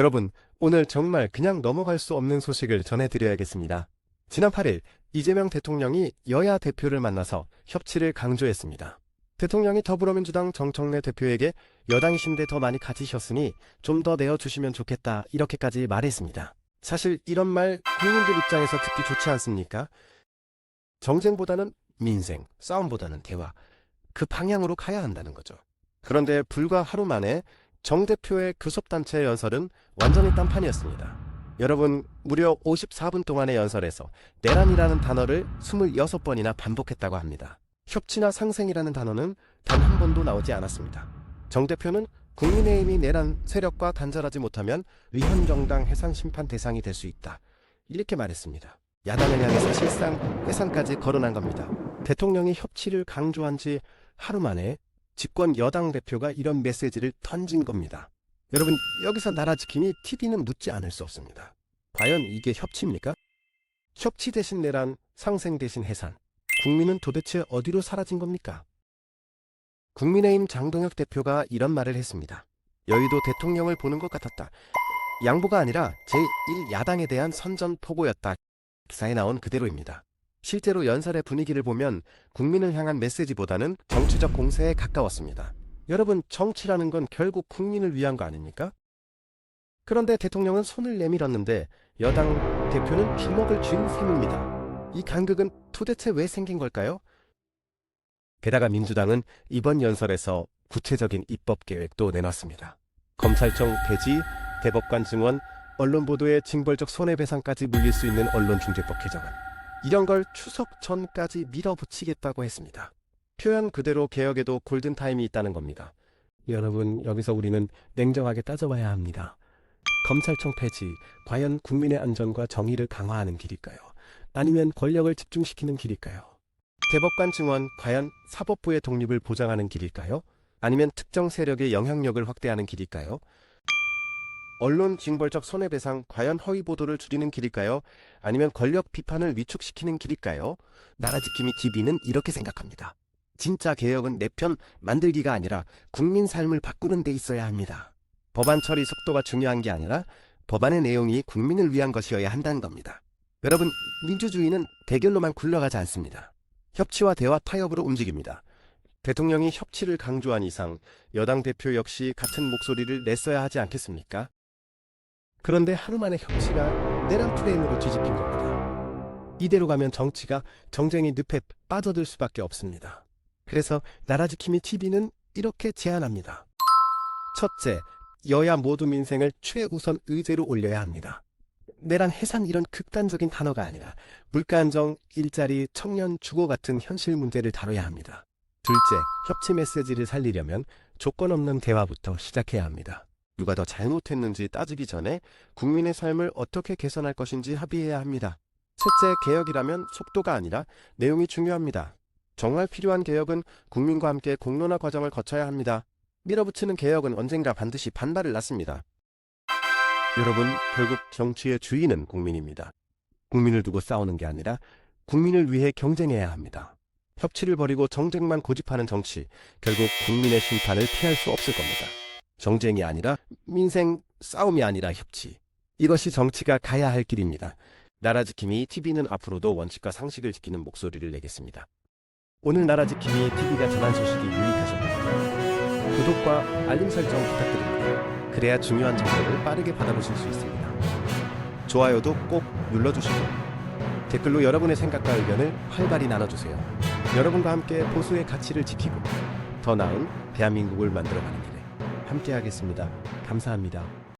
여러분, 오늘 정말 그냥 넘어갈 수 없는 소식을 전해드려야겠습니다. 지난 8일 이재명 대통령이 여야 대표를 만나서 협치를 강조했습니다. 대통령이 더불어민주당 정청래 대표에게 여당이신데 더 많이 가지셨으니 좀 더 내어주시면 좋겠다 이렇게까지 말했습니다. 사실 이런 말 국민들 입장에서 듣기 좋지 않습니까? 정쟁보다는 민생, 싸움보다는 대화, 그 방향으로 가야 한다는 거죠. 그런데 불과 하루 만에 정 대표의 교섭단체 연설은 완전히 딴판이었습니다. 여러분, 무려 54분 동안의 연설에서 내란이라는 단어를 26번이나 반복했다고 합니다. 협치나 상생이라는 단어는 단 한 번도 나오지 않았습니다. 정 대표는 국민의힘이 내란 세력과 단절하지 못하면 위헌정당 해산 심판 대상이 될 수 있다, 이렇게 말했습니다. 야당을 향해서 실상 해산까지 거론한 겁니다. 대통령이 협치를 강조한 지 하루 만에 집권 여당 대표가 이런 메시지를 던진 겁니다. 여러분, 여기서 나라 지킴이 TV는 묻지 않을 수 없습니다. 과연 이게 협치입니까? 협치 대신 내란, 상생 대신 해산. 국민은 도대체 어디로 사라진 겁니까? 국민의힘 장동혁 대표가 이런 말을 했습니다. 여의도 대통령을 보는 것 같았다. 양보가 아니라 제1야당에 대한 선전포고였다. 기사에 나온 그대로입니다. 실제로 연설의 분위기를 보면 국민을 향한 메시지보다는 정치적 공세에 가까웠습니다. 여러분, 정치라는 건 결국 국민을 위한 거 아닙니까? 그런데 대통령은 손을 내밀었는데 여당 대표는 주먹을 쥔 셈입니다. 이 간극은 도대체 왜 생긴 걸까요? 게다가 민주당은 이번 연설에서 구체적인 입법 계획도 내놨습니다. 검찰청 폐지, 대법관 증원, 언론 보도에 징벌적 손해배상까지 물릴 수 있는 언론중재법 개정안, 이런 걸 추석 전까지 밀어붙이겠다고 했습니다. 표현 그대로 개혁에도 골든타임이 있다는 겁니다. 여러분, 여기서 우리는 냉정하게 따져봐야 합니다. 검찰청 폐지, 과연 국민의 안전과 정의를 강화하는 길일까요? 아니면 권력을 집중시키는 길일까요? 대법관 증원, 과연 사법부의 독립을 보장하는 길일까요? 아니면 특정 세력의 영향력을 확대하는 길일까요? 언론 징벌적 손해배상, 과연 허위 보도를 줄이는 길일까요? 아니면 권력 비판을 위축시키는 길일까요? 나라지킴이 TV는 이렇게 생각합니다. 진짜 개혁은 내 편 만들기가 아니라 국민 삶을 바꾸는 데 있어야 합니다. 법안 처리 속도가 중요한 게 아니라 법안의 내용이 국민을 위한 것이어야 한다는 겁니다. 여러분, 민주주의는 대결로만 굴러가지 않습니다. 협치와 대화 타협으로 움직입니다. 대통령이 협치를 강조한 이상 여당 대표 역시 같은 목소리를 냈어야 하지 않겠습니까? 그런데 하루 만에 협치가 내란 프레임으로 뒤집힌 겁니다. 이대로 가면 정치가 정쟁의 늪에 빠져들 수밖에 없습니다. 그래서 나라지킴이 TV는 이렇게 제안합니다. 첫째, 여야 모두 민생을 최우선 의제로 올려야 합니다. 내란 해산 이런 극단적인 단어가 아니라 물가 안정, 일자리, 청년 주거 같은 현실 문제를 다뤄야 합니다. 둘째, 협치 메시지를 살리려면 조건 없는 대화부터 시작해야 합니다. 누가 더 잘못했는지 따지기 전에 국민의 삶을 어떻게 개선할 것인지 합의해야 합니다. 셋째, 개혁이라면 속도가 아니라 내용이 중요합니다. 정말 필요한 개혁은 국민과 함께 공론화 과정을 거쳐야 합니다. 밀어붙이는 개혁은 언젠가 반드시 반발을 낳습니다. 여러분, 결국 정치의 주인은 국민입니다. 국민을 두고 싸우는 게 아니라 국민을 위해 경쟁해야 합니다. 협치를 버리고 정쟁만 고집하는 정치, 결국 국민의 심판을 피할 수 없을 겁니다. 정쟁이 아니라 민생, 싸움이 아니라 협치. 이것이 정치가 가야 할 길입니다. 나라지킴이 TV는 앞으로도 원칙과 상식을 지키는 목소리를 내겠습니다. 오늘 나라지킴이 TV가 전한 소식이 유익하셨다면 구독과 알림 설정 부탁드립니다. 그래야 중요한 정보를 빠르게 받아보실 수 있습니다. 좋아요도 꼭 눌러주시고 댓글로 여러분의 생각과 의견을 활발히 나눠주세요. 여러분과 함께 보수의 가치를 지키고 더 나은 대한민국을 만들어가는 길에 함께하겠습니다. 감사합니다.